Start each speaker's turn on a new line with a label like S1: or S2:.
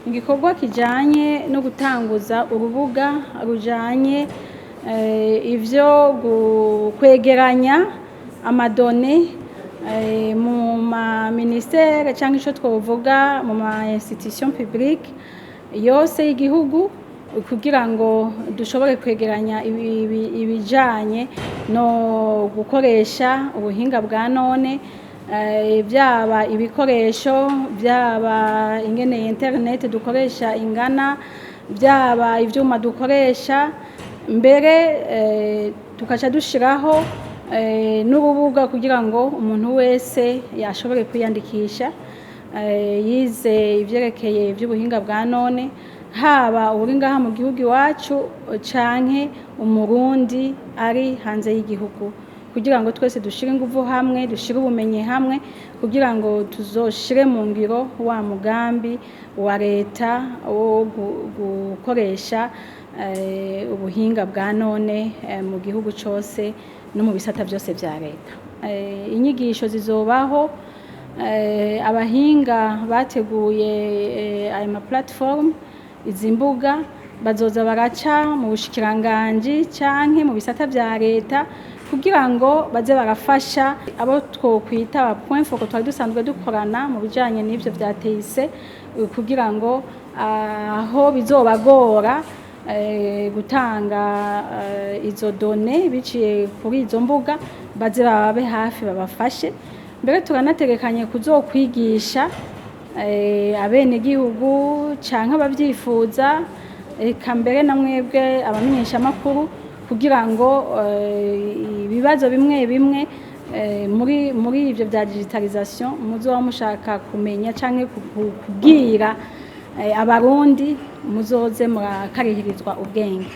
S1: igikorwa kijanye no gutanguza urubuga rujanye ivyo kwegeranya amadone mu ma ministère cyangwa ico twovuga mu ma institution publique yose y'igihugu kugira ngo dushobore kwegeranya ibijanye no gukoresha ubuhinga bwa none byaba ibikoresho byaba ingene internet dukoresha ingana byaba ivyuma dukoresha mbere tukaca dushiraho n'urubuga kugira ngo umuntu wese yashobore kwiyandikisha yize ivyerekeye ivy'ubuhinga bwa none haba uri ngaha mu gihugu iwacu canke umurundi ari hanze y'igihugu kugira ngo twese dushire inguvu hamwe dushire ubumenyi hamwe kugira ngo tuzoshire mu ngiro wa mugambi wa leta wo gukoresha ubuhinga bwa none mu gihugu cyose no mu bisata byose vya leta. Inyigisho zizobaho abahinga bateguye ayo ma platform izi mbuga bazoza baraca mu bushikiranganji canke mu bisata vya leta kugira ngo baze barafasha abo twokwita aba point focal twari dusanzwe dukorana mu bijanye n'ivyo vya TIC kugira ngo aho bizobagora gutanga izo done biciye kuri izo mbuga baze babe hafi babafashe mbere turanategekanye kuzokwigisha abene gihugu canke abavyifuza eka mbere na mwebwe abamenyesha makuru kugira ngo ibibazo bimwe bimwe muri ivyo vya digitalisation muzoba mushaka kumenya canke kubwira abarundi muzoze murakarihirizwa ubwenge.